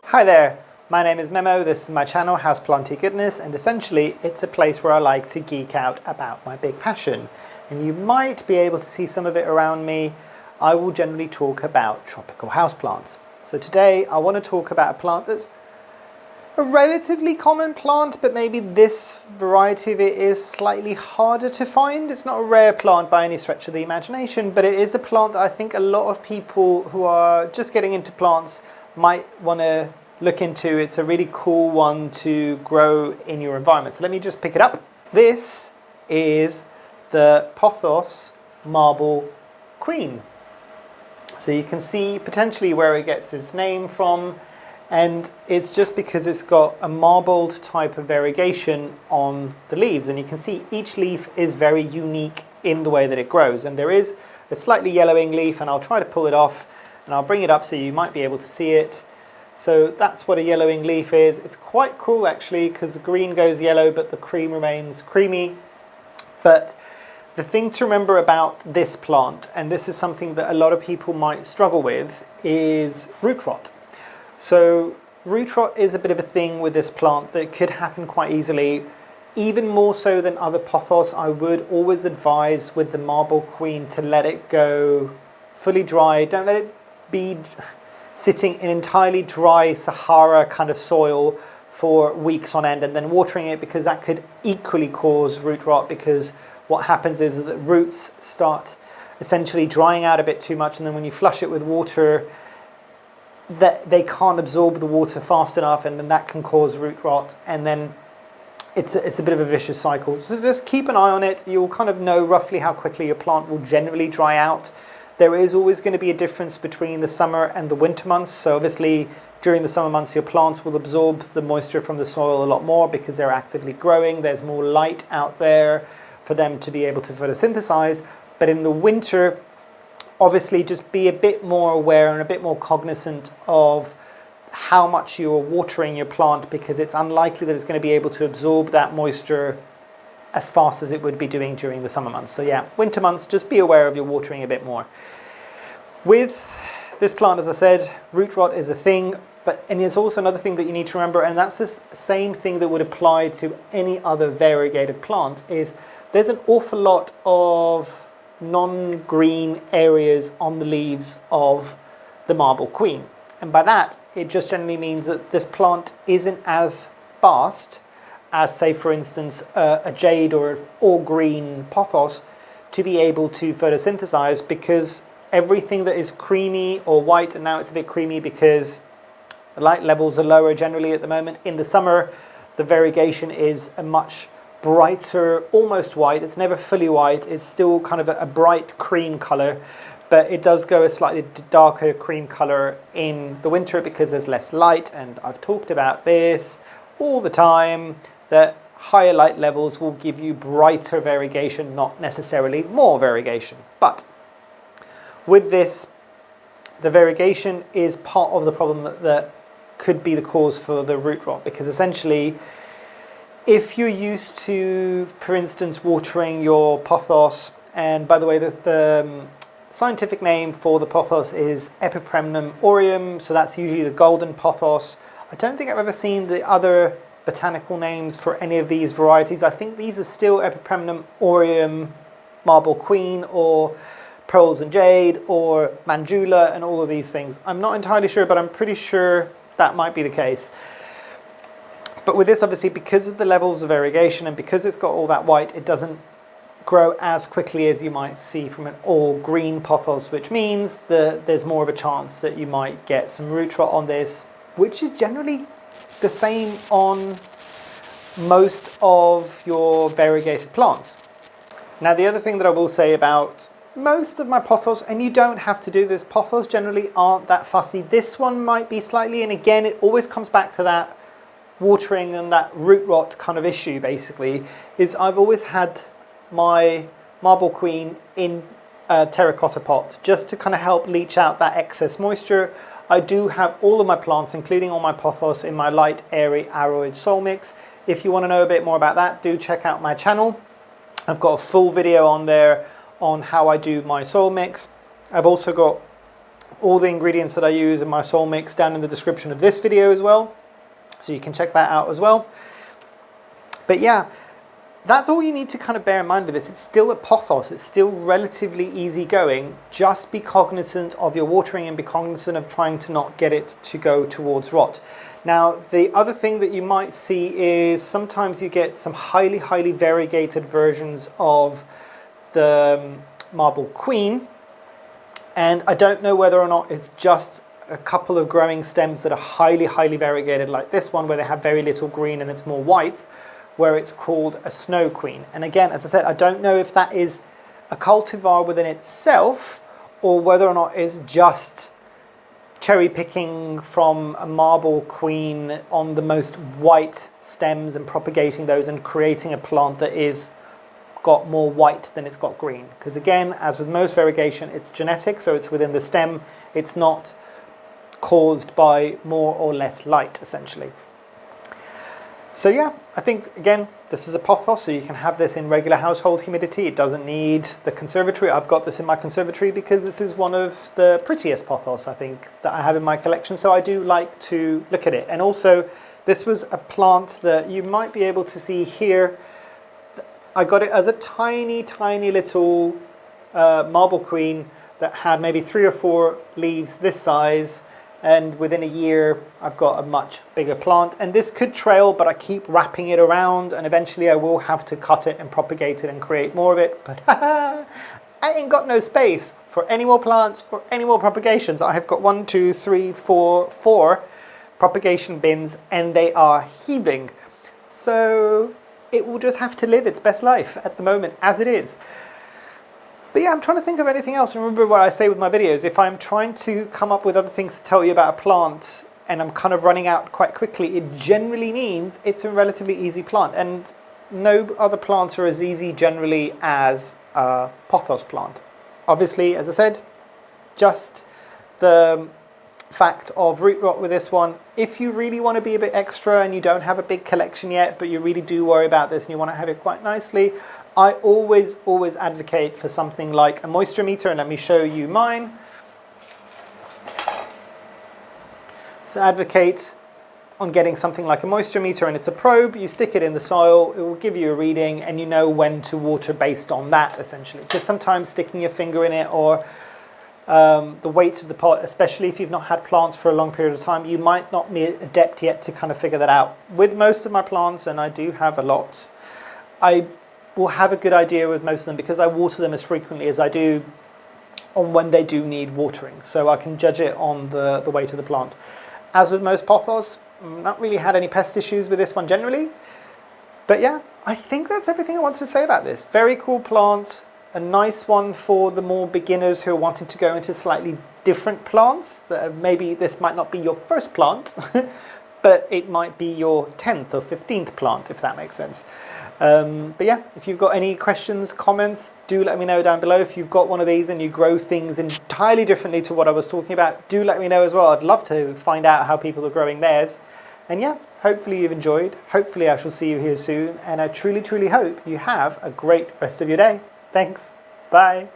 Hi there, my name is Memo, this is my channel Houseplanty Goodness, and essentially it's a place where I like to geek out about my big passion. And you might be able to see some of it around me. I will generally talk about tropical houseplants. So today I want to talk about a plant that's a relatively common plant, but maybe this variety of it is slightly harder to find. It's not a rare plant by any stretch of the imagination, but it is a plant that I think a lot of people who are just getting into plants might want to look into. It's a really cool one to grow in your environment. So let me just pick it up. This is the Pothos Marble Queen. So you can see potentially where it gets its name from, and it's just because it's got a marbled type of variegation on the leaves, and you can see each leaf is very unique in the way that it grows. And there is a slightly yellowing leaf, and I'll try to pull it off and I'll bring it up so you might be able to see it. So that's what a yellowing leaf is. It's quite cool actually, because the green goes yellow but the cream remains creamy. But the thing to remember about this plant, and this is something that a lot of people might struggle with, is root rot. So root rot is a bit of a thing with this plant that could happen quite easily. Even more so than other pothos, I would always advise with the Marble Queen to let it go fully dry. Don't let it be sitting in entirely dry Sahara kind of soil for weeks on end and then watering it, because that could equally cause root rot, because what happens is that roots start essentially drying out a bit too much, and then when you flush it with water, that they can't absorb the water fast enough, and then that can cause root rot, and then it's a bit of a vicious cycle. So just keep an eye on it. You'll kind of know roughly how quickly your plant will generally dry out. There is always going to be a difference between the summer and the winter months. So obviously during the summer months your plants will absorb the moisture from the soil a lot more because they're actively growing. There's more light out there for them to be able to photosynthesize. But in the winter, obviously just be a bit more aware and a bit more cognizant of how much you're watering your plant, because it's unlikely that it's going to be able to absorb that moisture as fast as it would be doing during the summer months. So yeah, winter months, just be aware of your watering a bit more. With this plant, as I said, root rot is a thing, and it's also another thing that you need to remember, and that's the same thing that would apply to any other variegated plant, is there's an awful lot of non-green areas on the leaves of the Marble Queen. And by that, it just generally means that this plant isn't as fast as, say, for instance, a jade or green pothos to be able to photosynthesize, because everything that is creamy or white, and now it's a bit creamy because the light levels are lower generally at the moment. In the summer, the variegation is a much brighter, almost white. It's never fully white. It's still kind of a bright cream color, but it does go a slightly darker cream color in the winter because there's less light. And I've talked about this all the time, that higher light levels will give you brighter variegation, not necessarily more variegation. But with this, the variegation is part of the problem that could be the cause for the root rot, because essentially if you're used to, for instance, watering your pothos, and by the way, the scientific name for the pothos is Epipremnum aureum, so that's usually the golden pothos. I don't think I've ever seen the other botanical names for any of these varieties. I think these are still Epipremnum aureum, Marble Queen, or Pearls and Jade, or Manjula, and all of these things. I'm not entirely sure, but I'm pretty sure that might be the case. But with this, obviously, because of the levels of variegation and because it's got all that white, it doesn't grow as quickly as you might see from an all green pothos, which means that there's more of a chance that you might get some root rot on this, which is generally the same on most of your variegated plants. Now, the other thing that I will say about most of my pothos, and you don't have to do this, pothos generally aren't that fussy. This one might be slightly, and again, it always comes back to that watering and that root rot kind of issue, basically, is I've always had my Marble Queen in a terracotta pot just to kind of help leach out that excess moisture. I do have all of my plants, including all my pothos, in my light, airy, aroid soil mix. If you want to know a bit more about that, do check out my channel. I've got a full video on there on how I do my soil mix. I've also got all the ingredients that I use in my soil mix down in the description of this video as well, so you can check that out as well. But yeah, that's all you need to kind of bear in mind with this. It's still a pothos, it's still relatively easy going. Just be cognizant of your watering and be cognizant of trying to not get it to go towards rot. Now, the other thing that you might see is sometimes you get some highly variegated versions of the Marble Queen, and I don't know whether or not it's just a couple of growing stems that are highly variegated, like this one where they have very little green and it's more white, where it's called a Snow Queen. And again, as I said, I don't know if that is a cultivar within itself or whether or not it's just cherry picking from a Marble Queen on the most white stems and propagating those and creating a plant that is got more white than it's got green. Because again, as with most variegation, it's genetic, so it's within the stem. It's not caused by more or less light, essentially. So yeah, I think, again, this is a pothos, so you can have this in regular household humidity. It doesn't need the conservatory. I've got this in my conservatory because this is one of the prettiest pothos, I think, that I have in my collection. So I do like to look at it. And also, this was a plant that you might be able to see here. I got it as a tiny little Marble Queen that had maybe 3 or 4 leaves this size. And within a year, I've got a much bigger plant. And this could trail, but I keep wrapping it around, and eventually I will have to cut it and propagate it and create more of it. But I ain't got no space for any more plants or any more propagations. I have got 1, 2, 3, 4 propagation bins, and they are heaving. So it will just have to live its best life at the moment, as it is. But yeah, I'm trying to think of anything else. Remember what I say with my videos, if I'm trying to come up with other things to tell you about a plant and I'm kind of running out quite quickly, it generally means it's a relatively easy plant. And no other plants are as easy generally as a pothos plant. Obviously, as I said, just the fact of root rot with this one. If you really want to be a bit extra and you don't have a big collection yet, but you really do worry about this and you want to have it quite nicely, I always advocate for something like a moisture meter, and let me show you mine. So advocate on getting something like a moisture meter, and it's a probe. You stick it in the soil, it will give you a reading, and you know when to water based on that, essentially. Because sometimes sticking your finger in it, or the weight of the pot, especially if you've not had plants for a long period of time, you might not be adept yet to kind of figure that out. With most of my plants, and I do have a lot, I will have a good idea with most of them because I water them as frequently as I do on when they do need watering. So I can judge it on the weight of the plant. As with most pothos, not really had any pest issues with this one generally. But yeah, I think that's everything I wanted to say about this. Very cool plant, a nice one for the more beginners who are wanting to go into slightly different plants. Maybe this might not be your first plant, but it might be your 10th or 15th plant, if that makes sense. But yeah, if you've got any questions, comments, do let me know down below. If you've got one of these and you grow things entirely differently to what I was talking about, do let me know as well. I'd love to find out how people are growing theirs. And yeah, hopefully you've enjoyed. Hopefully I shall see you here soon. And I truly hope you have a great rest of your day. Thanks. Bye.